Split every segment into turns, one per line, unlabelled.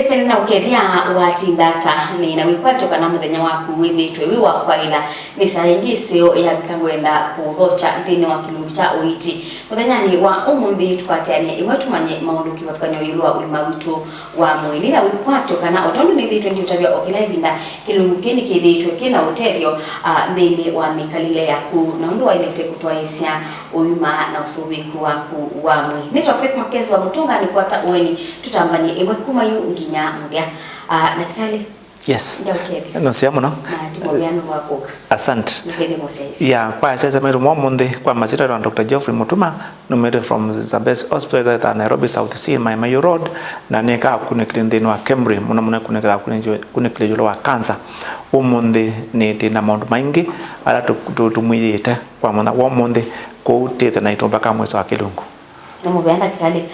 sese na ukethia wati data ni na wikwato kana muthenya waku withitwe wi wakwa ila ni saingi sio ya bikangwenda kuthocha thini wa kilungu cha Uiti muthenya ni wa umuthi twatiania imwe tumanye maundu kibafukania uyulwa wima witu wa mwini na wikwato kana otondu ni thitwe ndi utabia okila ibinda kilungu kini kithitwe kina uterio thini wa mikalile yaku na undu wailete kutwaisia uyuma na usubiku waku wa mwini ni Faith Makezi wa Mutunga ni kwata uweni tutambanye imwe kuma yu nginya muthia Daktari.
Yes.
Ndaukethi.
No siamo no.
Na timobiano wako.
Asante.
Nikende moses.
Yeah, kwa sasa mero mwamunde kwa mazira wa Dr. Geoffrey Mutuma numere from the best hospital at Nairobi South Sea Mayo Road na neka kune klindini wa Cambridge muna kune klijulo wa cancer umunde ni tina maundu maingi ala tumwiyite kwa mwana wamunde ko tete na itomba kama mwezi wa kilungu.
Namubeanda Daktari.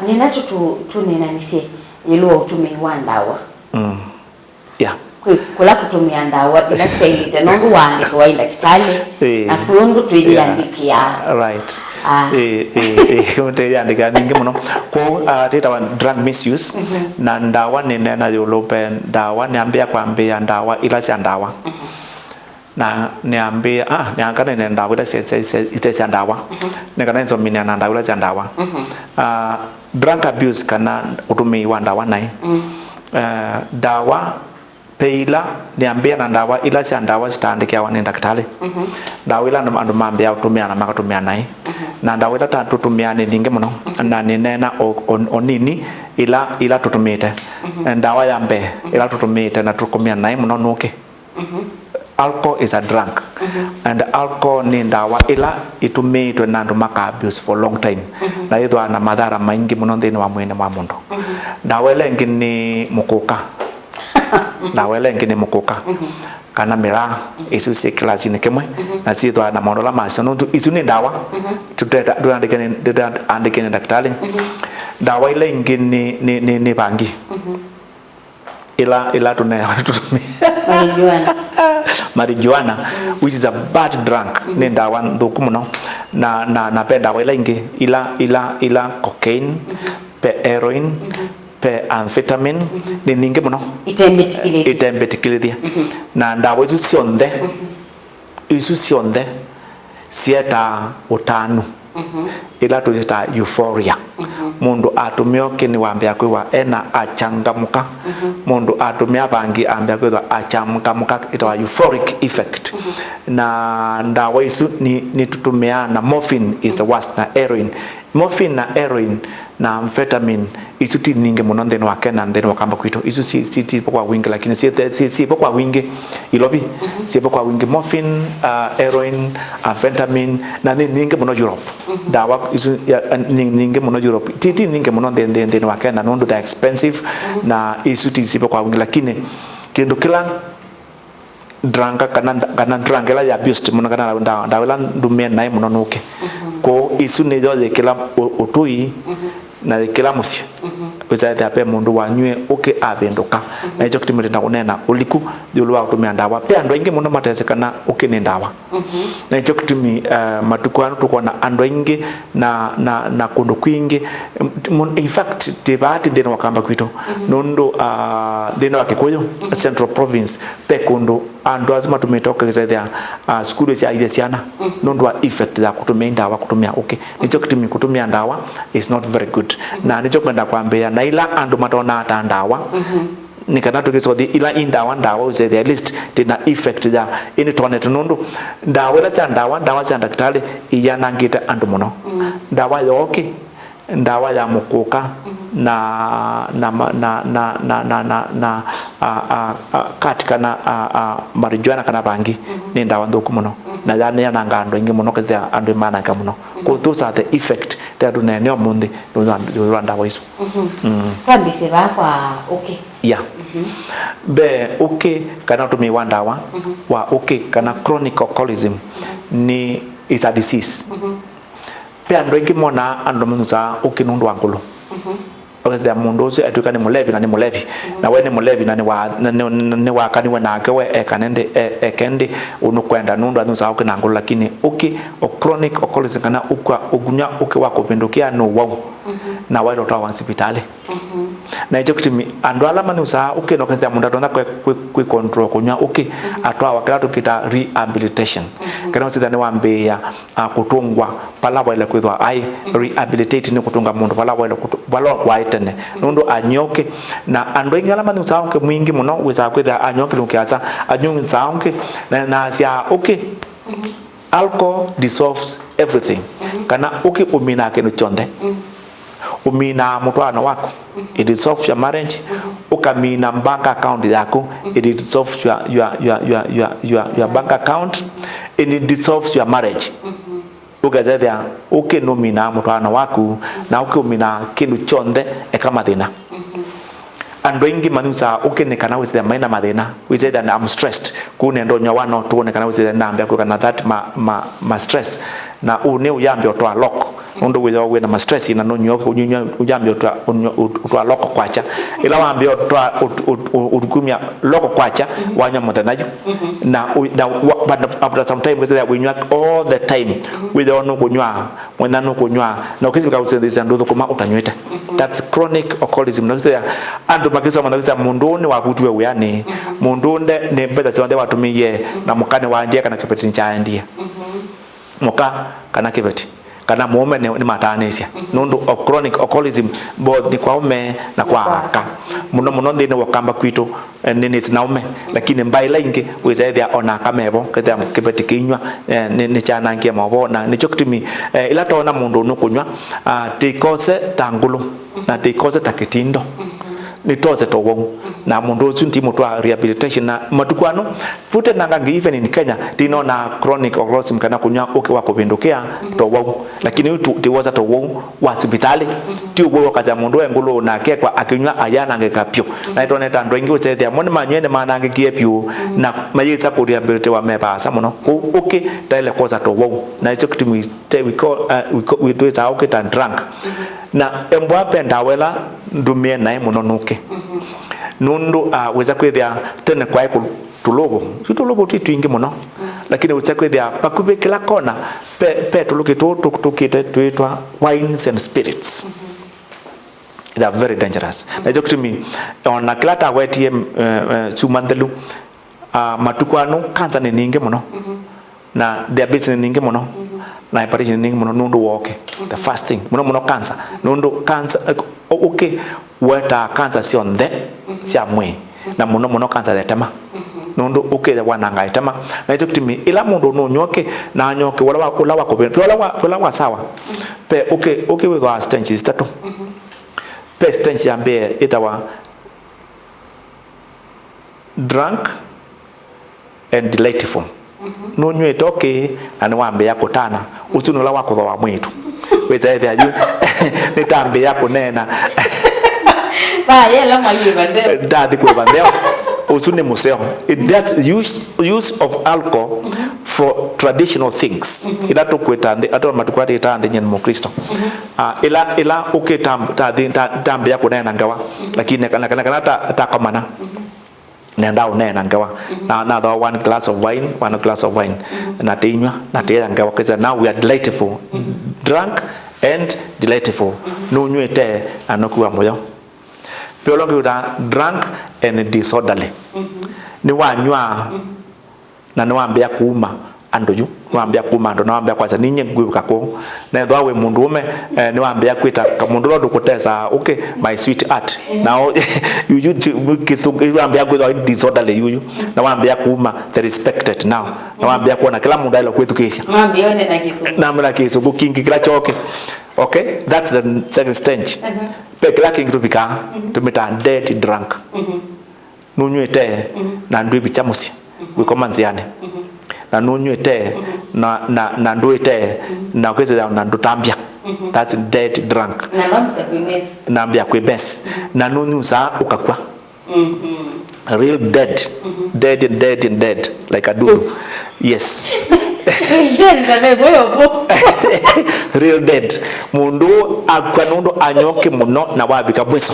Ninacho tunena nisie yelwa Utumii wa Ndawa.
Yeah.
Kula kutumia ndawa ila sailite nondu wandiko wa Daktari na kuyundu tuiyandikia.
Right. Kunte yandika ningi muno ko teta wa drug misuse na ndawa nene na yolope ndawa niambia kwambia ndawa ila si ndawa. Na niambia niangana ni ndawa ila si ndawa. Nikana nzo minia na ndawa ila si ndawa. Drug abuse kana Utumii wa ndawa nai. Dawa peila niambia na ndawa ila si ndawa sitaandikia wa ni daktari. Dawa ila ndo mambia utumia na makatumia nai. Na ndawa ila tutumia ni nyingi muno na ninena onini ila tutumite. Ndawa ya mbe ila tutumite na tukumia nai muno nuke. Alcohol is a drug and alcohol ni ndawa ila itumitwe na andu maka abuse for long time na ithwa na madhara maingi muno thini wa mwene wa mundu. Ndawa ile ingi ni mukuka. Ndawa ile ingi ni mukuka kana mira isu si klasi ni kimwe na sithwa na maundu la macio nundu isu ni ndawa andikene daktari. Ndawa ile ingi ni bangi ila tutumia marijuana which is a bad drug ni ndawa thuku muno na pe ndawa ila ingi ila cocaine pe heroin pe amphetamine ni nyingi muno itembetikilithia na ndawa isu cionthe sieta utanu ila tuita euphoria. Mundu atumio kini wambia kwiwa ena achangamuka. Mundu atumia bangi ambia kwiwa achangamuka itawa euphoric effect. Na ndawa isu ni tutumia na morphine is the worst na heroin. Morphine na heroin na amphetamine isu ti ninge muno nthini wa Kenya nthini wa kamba kwitu. Isu si kwa wingi lakini si kwa wingi ilobi. Si kwa wingi morphine, heroin, amphetamine na ninge muno Europe. Dawa isu ninge muno Europe. Titi ninge muno nthini wa Kenya nundu they expensive na isu ti si kwa wingi lakini kindu kila dranga kana drangela ya abuse muno kana ndawela ndumia nae muno nuke ko isu ne jo kila utui na kila musia weza yape mundu wanywe uke abendoka na hicho kitimire na kunena uliku yulwa kutumia ndawa pe andu ingi muno matesekana uke ni ndawa na hicho kitimi matuko anu tuko na andu ingi na kundu kwingi in fact tibati ndino wakamba kwito nundu ndino wakikuyo Central Province pe kundu andu azima tumetoka kizaidia skulu ya ile siana nundu wa effect za kutumia ndawa kutumia uke hicho kitimi kutumia ndawa is not very good na nicho kwenda kwambia na ila andu matona ata ndawa nikana tukisothi ila ndawa uze at least tina effect za ini tone tunundu ndawa la ndawa za daktari iyanangite andu muno ndawa yoke ndawa ya mukuka na katika na marijuana kana bangi ni ndawa thuku muno na yani yananga andu ingi muno kazi andu mananga muno ko those are the effect that do na nyo mundi do ndawa isu
kwambise ba kwa okay
yeah be okay kana Utumii wa ndawa wa okay kana chronic alcoholism ni is a disease pe andu ingi mona andu munuza ukinundu wa ngulu okazia mundu ucio atuika ni mulevi na ni mulevi na we ni mulevi na ni wa kaniwe nake we ekanende ekendi unukwenda nundu anusa ukina ngulu lakini o chronic alcoholism kana ugunya wako pindukia no wau na wale utawa hospitali na ejectimi andu ala manusa no kasta mundu atonda kwe control kunywa atwa wakala tukita rehabilitation kana usida ni wambia kutungwa pala wale kwithwa ai rehabilitate ni kutunga mundu pala wale waitene nundu anyoke na andu ingala manusa mwingi muno wiza kwitha anyoke lukiaza anyungu zaonke na sia alcohol dissolves everything kana umina kenu chonde umina mutwana wako it dissolves your marriage ukamina bank account yako it dissolves your bank account and it dissolves your marriage ukazethia nomina mutwana wako na umina kenu chonde kama thina andu ingi manusa ukenekana wise maina mathina we say that I'm stressed kune ndo nywa wano tuone kana wise nambia kwa kana that ma stress na une uyambia utwa lock ndo we na ma stress ina no nyoka uyambia utwa lock kwacha ila wambia utwa utukumia lock kwacha wanya mutanaji na but after some time we say that we nywa all the time we don't know kunywa mwena no kunywa na ukizika usendeza ndo kuma utanyweta that's chronic alcoholism no say andu makisa mwanakisa mundu ni wakutwe uyani mundu ne mbeza sonde watumiye na mukane wanje kana kipeti nchaandia muka kana kipeti kana muome ni matanisha nundu of chronic alcoholism both ni kwa ume na kwa aka muno ndine wakamba kwitu nini sinaume lakini mbaila ingi wizethia ona kamebo kete kipeti kinywa ni chana ngia mabona ni chokitimi ila tona mundu nukunywa tikose tangulu na tikose takitindo nitoze to na mundu unti mutwa rehabilitation na matukwano pute nanga even in Kenya tino na chronic alcoholism kana kunywa wako bindukea to lakini tiwoza to wa hospitali ti ugo kaza mundu engulu na kekwa akinywa ayana ngekapyo na itone tando ingi usethia mone manywene manange kiepyo na mayisa ku rehabilitate wa mebasa muno tile koza to na icho kitimi we do it out and drunk na embwa pendawela ndumie nae muno nuke nundu weza kwithia tene kwa tulobo twingi muno lakini weza kwithia pakube kila kona pe tuluke tukite tuitwa wines and spirits they are very dangerous na joke to me on kila ta wetie chumandelu matukwanu kansa ni nyingi muno na diabetes ni nyingi muno na hypertension ni muno nundu woke the fasting muno cancer nundu cancer weta cancer sionde sia mwe na muno cancer letema nundu wananga itema na hizo kitimi ila mundu no nyoke na nyoke wala wako sawa pe with stenches tatu pe stench ambe itawa drunk and delightful no nywe toke ani wambe yako tana utunula wako wa mwitu weza ethia yu nitambe yako nena
ba yela mwayiba
dadi kwa bandeo usune museo that's use of alcohol for traditional things ila to kwetande ato matukwati itande nyen mu Kristo ila tambe yako nena ngawa lakini kana ta komana nenda unena ngawa na the one glass of wine na tinywa na tia ngawa kisa now we are delightful drunk and delightful no nywete anokuwa moyo biology drunk and disorderly ni wanywa na ni wambia kuuma andoju wambia kuuma ndo na wambia kwanza ninye ngwibuka ko na ndo awe mundu ume ni wambia kwita kamundu ndo kutesa my sweet heart now you wambia kwita disorderly you na wambia kuuma the respected now na wambia kuona kila mundu alo kwetu kesha
wambia one na kisu
na mna kisu bukingi kila choke okay that's the second stage pe kila kingi tubika tumita dead drunk nunywete na ndwi bichamusi wikomanziane na nunywete na ndwete na kweza na ndutambia that's dead drunk
na mbamsa kwimesi
na mbia kwibes na nunyuza ukakwa real dead dead like a dudu yes real dead mundu akwa nundu anyoke muno na wabika bweso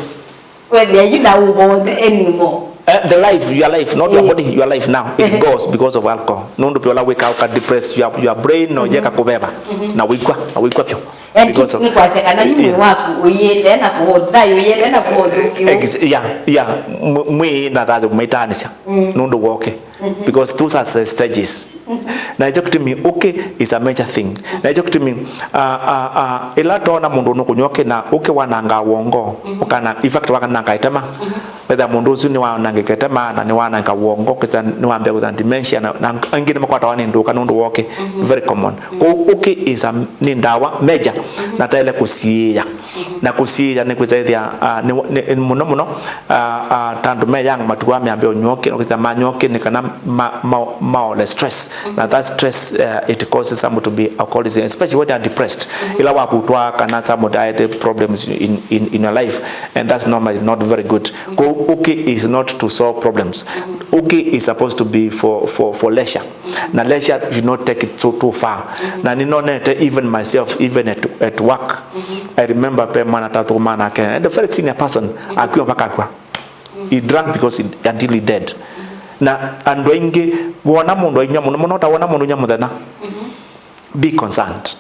whether you na ubonde anymore
The life, your life, not your body, your life now. It goes because of alcohol. Nundu piola weka uka depress your brain no yeka kubeba. Na wikwa pio.
Because ni kwa sekana nyumu waku uyete na kuhodha uyete na kuhoduki.
Yeah, mwe na dadu metanisha. Nundu woke. Because those are the stages. Na ijo kutimi is a major thing. Na ijo kutimi ila tona mundu nukunyoke na wananga wongo. Ukana in fact wakananga itema. Whether mundu su ni wananga itema na ni wananga wongo kisa ni wambia with dementia na ngine makwata wani nduka nundu woke very common. Is a Ndawa major na taile kusiya. Na kusiya ni kuzaidhia muno tandu me yang matuwa miambia unyoke na kisa manyoke ni kana more stress. Now that stress it causes someone to be alcoholism, especially when they are depressed. Ila wakutwa kana some dietary problems in your life, and that's normally not very good. Is not to solve problems. Is supposed to be for leisure. Now leisure should not take it too far. Now even myself, even at work, I remember pe mana tatu mana ke, and the very senior person akiwa mpaka he drank because until he dead. Na ando ingi wana mundu inyamu monota wana mundu inyamu dana. Be concerned.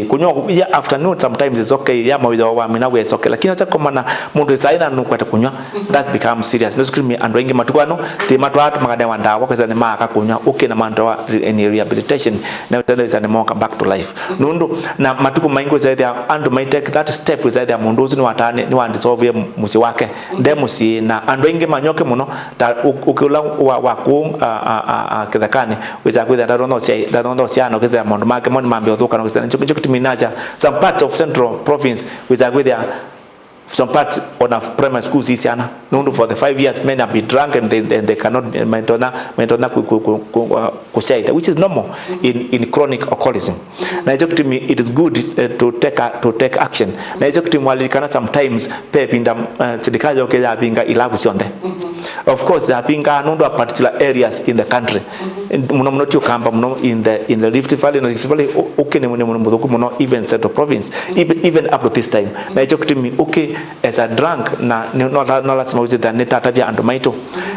Kunyo ya afternoon sometimes it's okay. Ya mawida wa mina we it's okay. Lakini acha kama na mundu isaida nukwata kunywa, that becomes serious. Nesu kimi ando ingi matuano te matuatu makadema Ndawa kwa zani maa kunywa na mandawa any rehabilitation na utende zani moka back to life. Nundu na matuku maingo zaidi ya ando may take that step zaidi ya mundu ni watane ni wandisolve musi wake demusi na ando ingi manyoke muno ta ukula waku kidakani weza kwida darondo siano kisa mundu make mon mambe otoka no kisa nchokitiminaja some parts of central province weza kwida some parts on a primary schools is yana no for the 5 years men have been drunk and they cannot maintain kushaita, which is normal in chronic alcoholism. Na it is good to take action. Na walikana sometimes pe pinda serikali okeza pinga ilabu sionde. Of course there pinga nundo particular areas in the country. Muno kamba muno in the Rift Valley okay muno Muthuku muno even central province even up to this time. Na okay as a drunk na no lazima uze da neta vya andomaito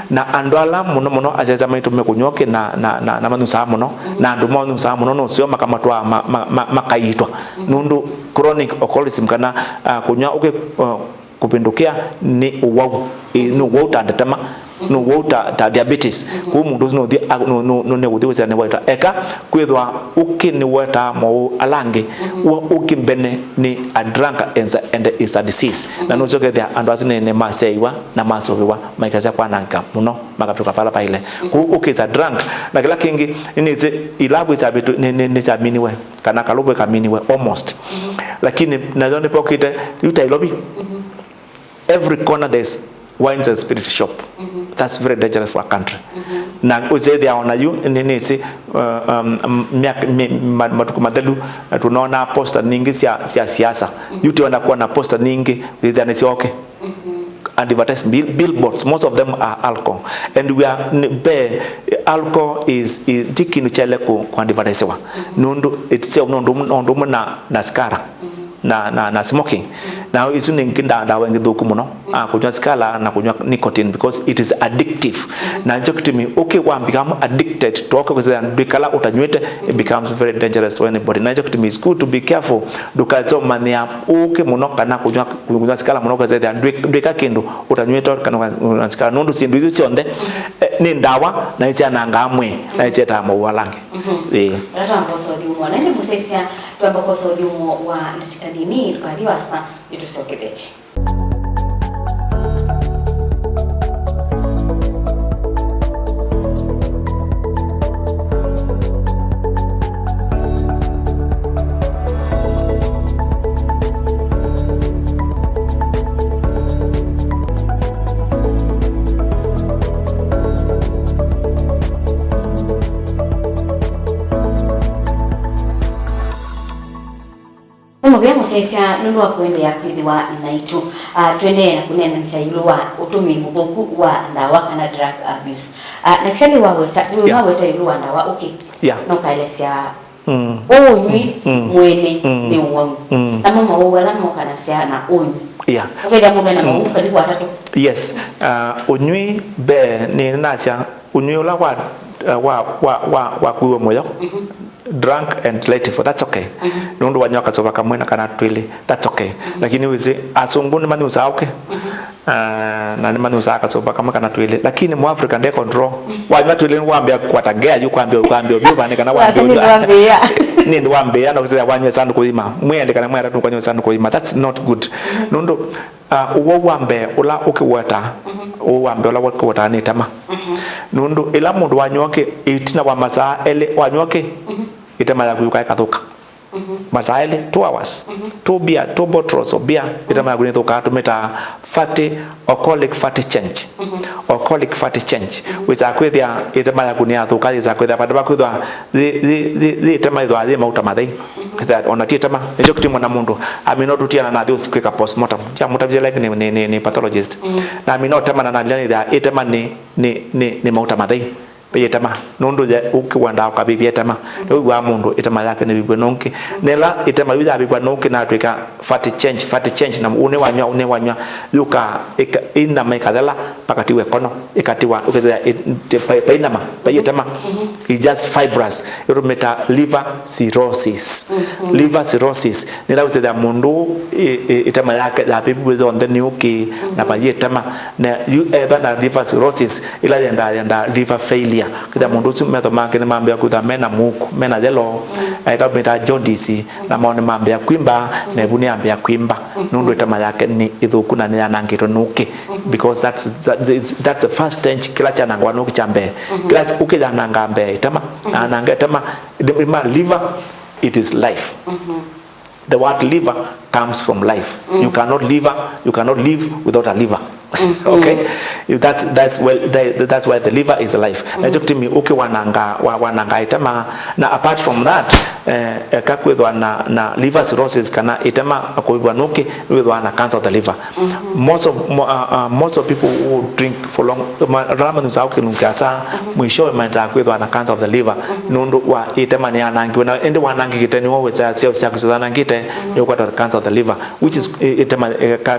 na andwala muno ajaza maito mekunyoke na manusa muno na andomo nusa muno no sio makamatwa makaitwa nundu chronic alcoholism kana kunywa kupindukia ni uwau no water ndatama no water diabetes ku mundu no ne wudiwe ne water eka kwethwa ni water mo alange bene ni a drunk and is a disease na no joke there and was ne maseiwa na masobewa maikaza kwa nanka muno makapika pala paile ku is a drunk na kila kingi ni ilabu isabitu ne zaminiwe kana kalobwe kaminiwe almost lakini na zone pocket utailobi every corner there's wines and spirit shop. That's very dangerous for a country. Na uze they are on you nini si matuku madelu tunaona poster nyingi sia siasa. Yote wanakuwa na poster nyingi zile si okay. Advertise billboards, most of them are alcohol, and we are alcohol is dikinu chele ku advertisewa nundu itself nundu na skara na smoking. Now it's Ndawa ngidoku muno kunywa skala na kunywa nicotine because it is addictive. Na njokitimi wa become addicted to alcohol bikala utanywete, it becomes very dangerous to anybody. Na njokitimi is good to be careful dukazo mania muno kana kunywa skala muno kaza ndweka kendo utanywete kana skala nundu sindu hizo sionde ni Ndawa na isi anangamwe na isi atamo walange.
Rata mboso diumo na ndi musesia tuamba koso diumo wa nditikadini tukadiwasa itusokedeche. Mubya musesia nundu akwende yakwithiwa naitu twende na kunena nsailuwa Utumii Muthuku wa Ndawa kana drug abuse na kile waweta iluwa Ndawa okay no kaelesia unywi mwene ni uwangu na mama wala mokana sia na unywi
Yeah.
Ukija mundu na mungu karibu watatu.
Yes. Unywi be ni nasia unywi ula wa kuwa moyo. Drunk and late for that's okay. Nundu wanyoka soba kamwena kana twili that's okay. Lakini wizi asunguni mani usauke. Na ni mani usaka soba kama kana twili. Lakini mu Africa nde control. Wanywa twili ngwambia kwatagea yu kwambia biuba ni kana wambia. Ni wambia na kuzia wanywa sandu kuima. Mwele kana mwera tu kwanyo sandu kuima. That's not good. Nundu uwo wambe ula ukiwata. Uwo wambe ula ukiwata ni tama. Nundu ila mundu wanyoke itina wa masaa ele wanyoke. Itama ya kuyuka ikathuka. Masaa ele 2 hours. 2 beer, 2 bottles of beer. Itama ya kuyuka tumeta fatty alcoholic fatty change. Alcoholic fatty change. Which akwithia itama ya kuyuka is akwithia padaba kwithwa the itama idwa the mauta mathai. That on a titama ejokti na mundu amino tutiana na those quick postmortem. Ja mutabje like ni pathologist. Na amino tema na nalani da itama ni mauta mathai. Peyetama nundu je ukiwanda ka bibiyetama wa mundu itama yake ni bibwe nonke nela itama biza bibwa nonke na Africa fatty change na une wanywa yuka ina mekadala pakati we kono ikatiwa ukeza painama peyetama is just fibrous irumeta liver cirrhosis nela useda mundu itama yake da bibwe on the nuke na peyetama na either na liver cirrhosis ila yanda liver failure kida mundu tumetho make ni mambe kutha mena muku mena yellow aita meta jaundice na maone mambe kwimba na ebuni ambe kwimba nundu itama yake ni ithuku na ni anangiro nuke because that's the first stage kila cha nangwa nuki chambe kila ukija nanga mbe itama ananga itama liver it is life. The word liver comes from life. You cannot live without a liver. Okay, that's why the liver is life. Najokti mi uki wananga itama na apart from that kakwithwa na liver cirrhosis kana itama akwithwa nuki withwa na cancer of the liver. Most of people who drink for long rama nusauki nukiasa mwisho mata kwithwa na cancer of the liver nundu wa itama ni anangi na ende wanangi kiteni wo cha sio kusana ngite ni kwa cancer of the liver which is itama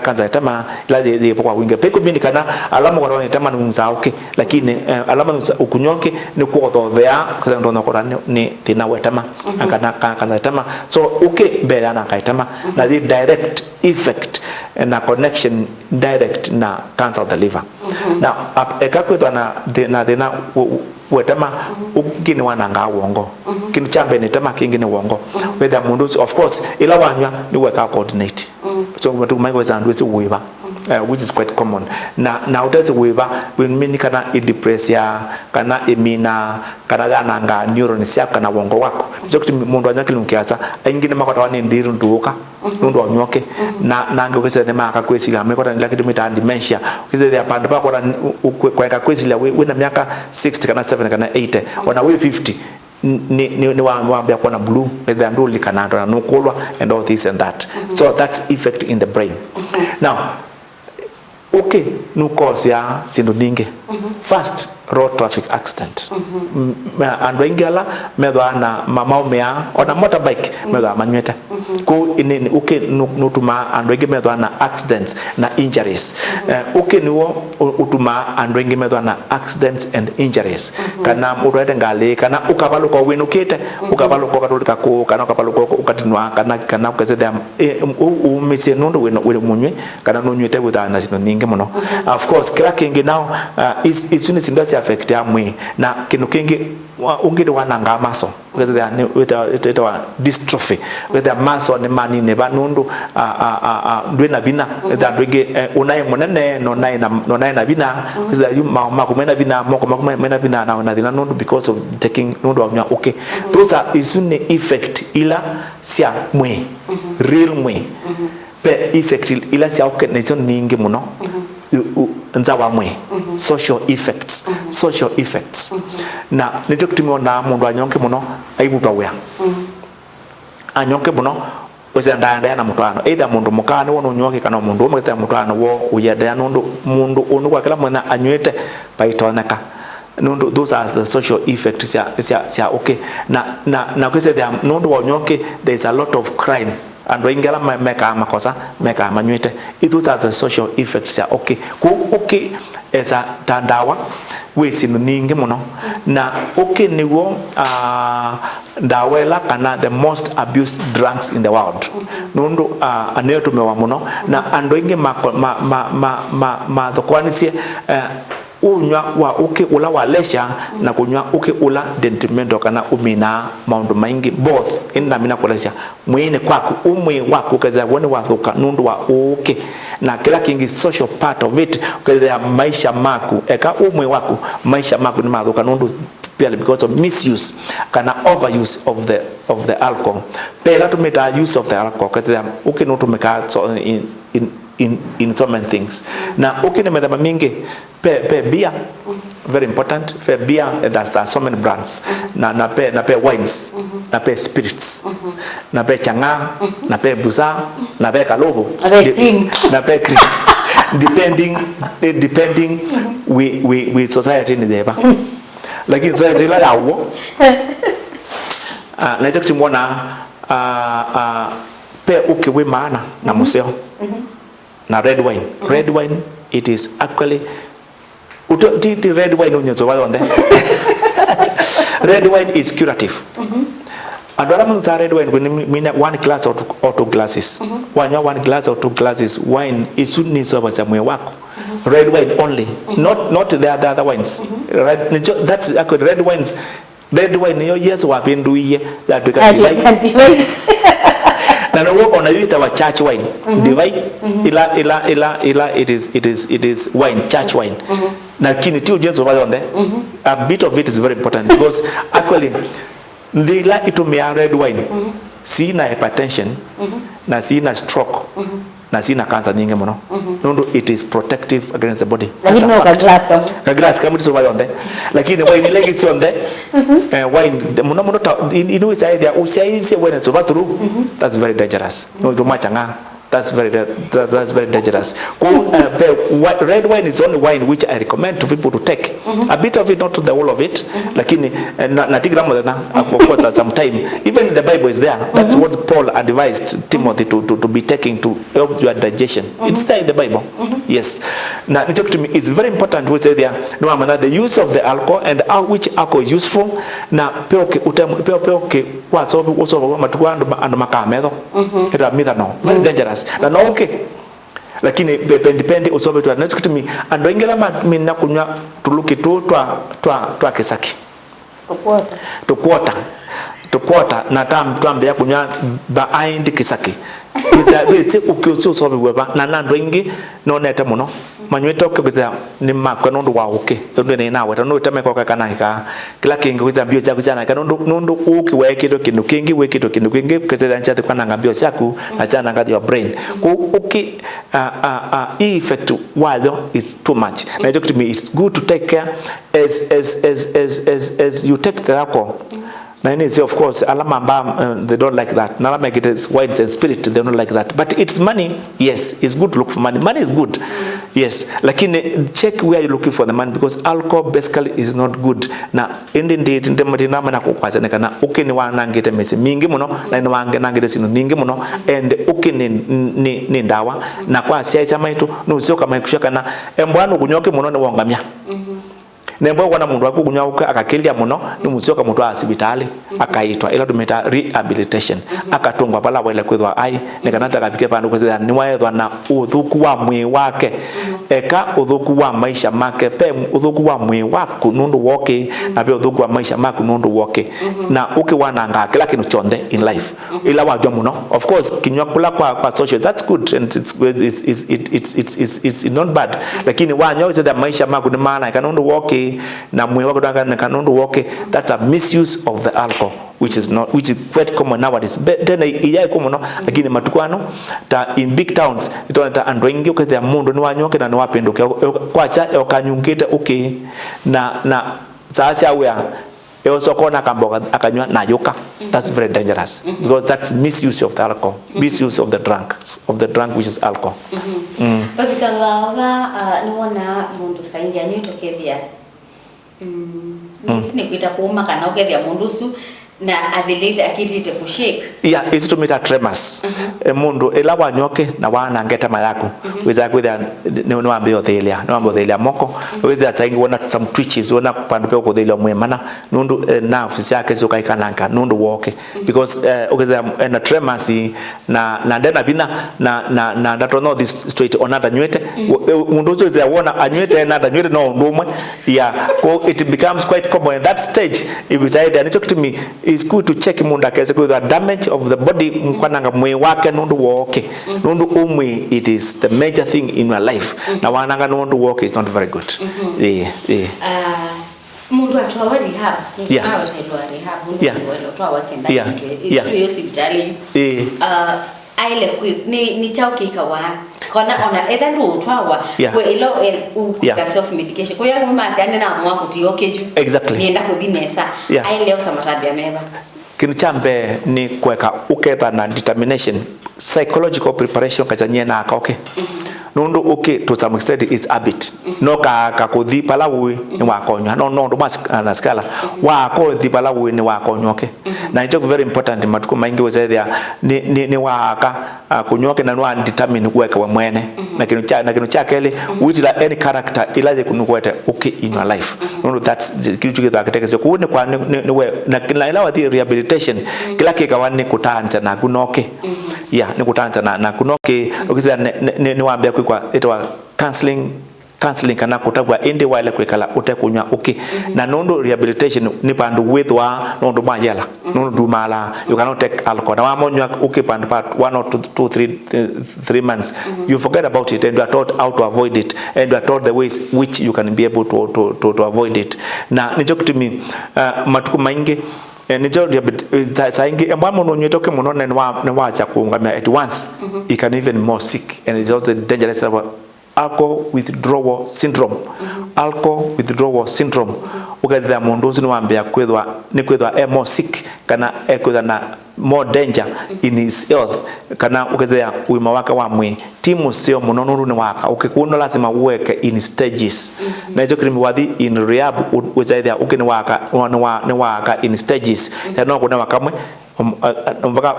cancer itama ila de kwa winga peko bindi kana alama kwa itama nusauki lakini alama ukunyoke ni kwa dhodhea kwa ndo nakora ni tina wetama kana cancer itama so bela na kaitama na the direct effect na connection direct na cancer of the liver. Now ekakwithwa na wetama ukini wananga wongo kinu chambe ni tema kingine wongo whether mundu of course ila wanywa ni weka coordinate so mtu maigo zandu si wiba which is quite common na utasi wiba when mini kana depression kana emina kana nanga neurons ya kana wongo wako jokti mundu anywa kinu kiasa ingine makota wani ndiru nduka nundu wanyoke na ngokese ne maka kwesila mekota lakini mita dementia kizele ya panda pa kwa kwesila we na miaka 60 kana 7 kana 80 wana we 50 ni waambia kwa na blue whether nduli kana ndo nukulwa and all this and that so that's effect in the brain. Now nukos ya sindu ninge first road traffic accident and wengala medwa na mamao mea ona motorbike medwa manyweta ku ini nutuma and wenge medwa na accidents na injuries niwo utuma and wenge medwa na accidents and injuries kana urede ngale kana ukabaluko winukite ukabaluko katolika ku kana ukabaluko ukatinwa kana ukazeda umise nundu wino munywe kana nunywete witana sino ninge muno of course kila kingi now is unisindo affect ya mwi na kinu kingi ungiri wananga maso because they are with a dystrophy with a maso ne mani ne banundu ndwena bina that wige unai monene no nai na bina because you makumena bina makumena bina na dina nundu because of taking nundu wa those are isune effect ila sia mwi real mwi pe effect ila sia ukenezo ningi muno nzawa mwe social effects na nicho kutimwa na mundu anyonke muno aibutwa wea anyonke muno wese ndanda na mutano either mundu mukane wono nyoke kana mundu umwe mutano wo uyada mundu unu kwa kila mwana anywete paitoneka nundu those are the social effects ya okay na kwese there nundu wonyoke there is a lot of crime and wengela meka makosa meka manywete. Those are the social effects ya okay eza Ndawa we sinu ningi muno na niwo Ndawa kana the most abused drugs in the world nundu aneyo tumewa muno na ando ingi thokwanisia unywa wa ula walesha na kunywa ula detrimental kana umina maundu maingi both ina mina kulesha mwine kwaku umwe wako kaza wone wathuka nundu wa na kila kingi social part of it kaza maisha maku eka umwe wako maisha maku ni mathuka nundu purely because of misuse kana overuse of the alcohol pela tumeta use of the alcohol kaza no tumeka so in so many things na ni medama mingi pe beer very important pe beer there so many brands na pe wines na pe spirits na pe changa na pe busa na pe kalogo na pe cream depending we society ni deba lakini society la yawo na je kutimona pe we maana na museo na red wine it is actually red wine unyozo wale red wine is curative adora munza red wine when mean 1 glass or 2 glasses one glass or 2 glasses wine is ni soba za mwe wako red wine only not the other wines that's actually red wine yo yes wapinduye that we can divide na no work on a church wine divide ila it is wine church wine na kini tu jezo wale on there a bit of it is very important because actually they like Utumii red wine sina hypertension na sina stroke na sina cancer nyingi mno nundu it is protective against the body
lakini no ka
glass kama tu wale on there lakini wine like it's on there wine mno inu is either usiaise when it's over through that's very dangerous no too much anga that's very dangerous red wine is only wine which I recommend to people to take a bit of it, not the whole of it lakini na tigramo na of course at some time even the Bible is there that's what Paul advised Timothy to be taking to help your digestion it's there in the Bible yes na to me it's very important we say there no matter the use of the alcohol and how which alcohol is useful na peoke kwa sababu uso matuando and makamedo ita mitha no very dangerous na no lakini depende usobe tu anacho kutumi ando ingela mina kunywa tuluki tu twa kisaki tukwota na tambe ya kunywa behind kisaki biza ukyo sobe weba na nando ingi no neta muno manyweta ukigeza ni makwa nundu wa ndo ne nawe ndo temeko kana ka kila kingi kuza bio cha kuzana ka nundu ukiweke kindu kingi weke kindu kingi kuzeza nchate kwa nanga bio chaku achana ngati your brain effect wazo is too much na it to me it's good to take care as you take the alcohol. Na of course alama they don't like that. Nala make it is wines and spirit they don't like that. But it's money. Yes, it's good to look for money. Money is good. Yes, lakini check where you're looking for the money because alcohol basically is not good. Na indeed ndemudina mana kukwaza nekana ukini wanangite mesi mingi muno na ni wange nangite sinu mingi muno and ukini ni ndawa na kwa siya maitu nusio kama ikushaka na embwanu kunyoke muno ni wangamia. Nembo wana mundu wako kunyauka akakilia muno ni musioka mutu asibitali akaitwa ila tumeta rehabilitation akatungwa pala wale kwithwa ai nekanata kapike pandu kwithwa ni waethwa na uthuku wa mwi wake eka uthuku wa maisha make pe uthuku wa mwi waku nundu woke na pe uthuku wa maisha maku nundu woke na ukiwananga kila kinu chonde in life ila wajua muno of course kinywa kula kwa social that's good and it's not bad lakini wanyo is the maisha maku ni maana kanundu woke na mwe wako danga kanundu woke that's a misuse of the alcohol which is quite common nowadays tena iyai common lakini matukwano ta in big towns itonata andwengi kwa ya mundu ni wanyoke na ni wapenduke kwacha okanyungite okay na sasa awea also kona kamboga akanywa na yoka that's very dangerous because that's misuse of the alcohol misuse of the drunk which is alcohol
Pakikawa niwona mundu sainja nyitokethia nisini kuita kuuma kana ukethia mundusu na athilite akitite kushake
izitumita tremors mundu ila wanyoke na wana ngeta mayaku wiza kwitha ni wambe othelia moko wiza tsaingi wona some twitches wona pandu pe kuthelia mwemana nundu nerves yake zokaikananga nundu woke because ukiza na tremors na ndena bina na that no this straight on other nywete mundu uzo wona anywete na nywete no ndumwe it becomes quite common at that stage. If it's either anachokitumi is good to check munda kese kwa the damage of the body mkwananga mwe wake nundu woke nundu umwe it is the major thing in your life na wananga nundu woke is not very good.
Mundu atwa rehab mundu atwa wakenda hiyo hospitali aile ni chaukika wa ona either ndo utwawa kwa ilo uka self medication kwa hiyo mama asiane na mwa kutiokeju nienda kudinesa aile usamatabia meba
kinu chambe ni kuweka uketha na determination psychological preparation kachanye na akoke nundu to some extent is habit no ka kuthi pala wi ni wakonyo no ndo mas na skala wako thi pala wi ni wakonyo na it's very important matuko maingi wezethia ni waka kunyoke na no determine kuweka we mwene na kinu cha kele which la any character ilaje kunukwete in your life nundu that's kitu kitaketeke kuone kwa ni we na kila ila the rehabilitation kila kikawani kutanza na kunoke ni kutanza na kunoke ukiza ni waambia kwa itwa counseling kana kutagwa indi wale kwikala utekunywa na nondo rehabilitation ni pandu withwa nondo majela nondo dumala you cannot take alcohol na wamonywa pandu part 1 or 2 3 months you forget about it and you are taught how to avoid it and you are taught the ways which you can be able to avoid it na nichokutumi matuku maingi nijo saingi ambamo nonyetoke munone ni wacha kuungamia at once it can even more sick and it's also dangerous about alcohol withdrawal syndrome ukatha mundu ucio ni wambia kwithwa more sick kana kwithwa na more danger in his health kana ukatha uima wake wa mwi timu sio munonuru ni waka ukikuno lazima uweke in stages na hizo krimi wathi in rehab uzaithia ukini waka in stages no kuna wakamwe mpaka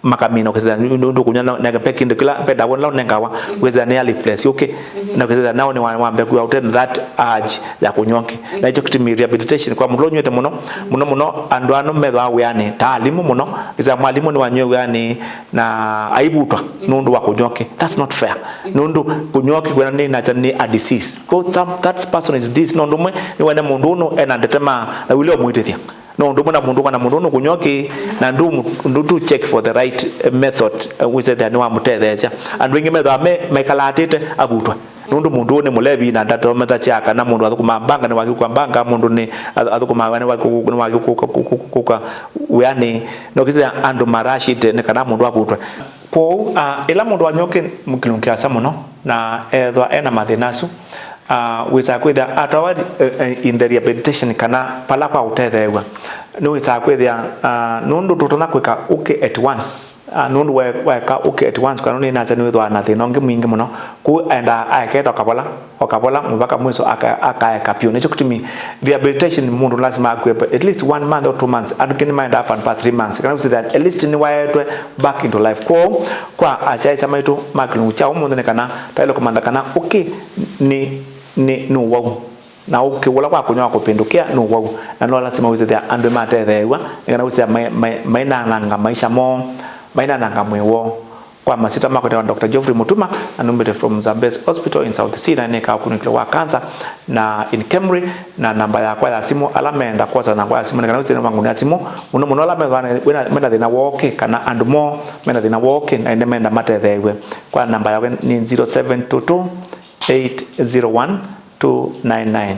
makamino kesa ndo kunya na peki ndo kila peda wala nengawa weza ne ali place na kesa nao ni waambia ku out that urge ya kunyoke na hicho kitimi rehabilitation kwa mlo nyote muno andwano medho awe yani taalimu muno iza mwalimu ni wanyowe yani na aibutwa nundu wa kunyoke that's not fair nundu kunyoke kwa nini na chani a disease that person is this nundu mwe ni wana mundu no ena detema na wile omwitethia no ndo mwana mundu no kunyoki na ndu check for the right method we said that no amutethecha and wingi metho mekalatite abutwa mundu ni mulebi na ndato metha chaka na mundu athukuma mbanga ni wagikwa mbanga mundu ni athukuma wani wagikuka yani no kisa andu marashite ne kana mundu abutwa kwa ila mundu wanyoke mukilunkia samuno na ethwa ena mathinasu wisa kwitha atawadi in the rehabilitation kana pala kwa utethewa no wisa kwitha nundu tutona kwika at once nundu weka at once kana ni naza niwithwa na thina ngi mwingi muno ku enda aketa okapola mpaka mwiso akaeka pio nicho kutumi rehabilitation mundu lazima akwepa at least 1 month or 2 months adukini mind up and 3 months kana wisa that at least ni waetwe back into life kwa achai samaitu maklu cha umundu ne kana tailo komanda kana ni wau na ukiwala kwa kunywa kupindukia no wau na no lazima wize ya andu matethewa ngana wize maina nanga maisha mo maina nanga mwewo kwa masita mako ya Dr. Geoffrey Mutuma anumbete from Zambezi Hospital in South Sea na neka kunikwa wa cancer na in Camry na namba ya kwa simu alamenda kwa na kwa simu ngana wize wangu ni simu muno alamenda mena thina woke kana and more mena thina woke na menda matethewe kwa namba ya ni 0722 801-299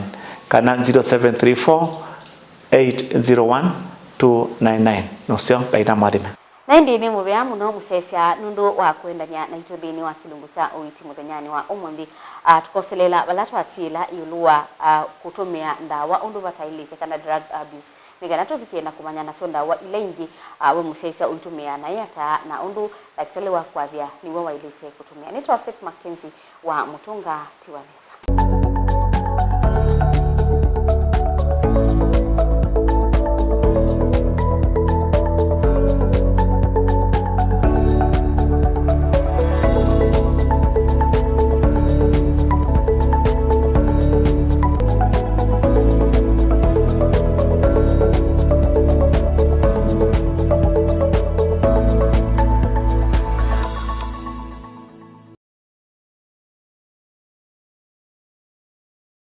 kana 0734-801-299 nosio paita mathime
na ndi ni muvea muno musesia nundu wa kwendanya na itulini wa kilungu cha Uiti muthenyani wa umundi tukoselela balatu atila yulua kutumia ndawa undu batailite kana drug abuse nigana tukienda kumanya na ndawa ile ingi we musesia utumia na yata na undu daktari wa kwathia niwe wailite kutumia nitwa Faith Mackenzie wa Mutunga Tiwanesa.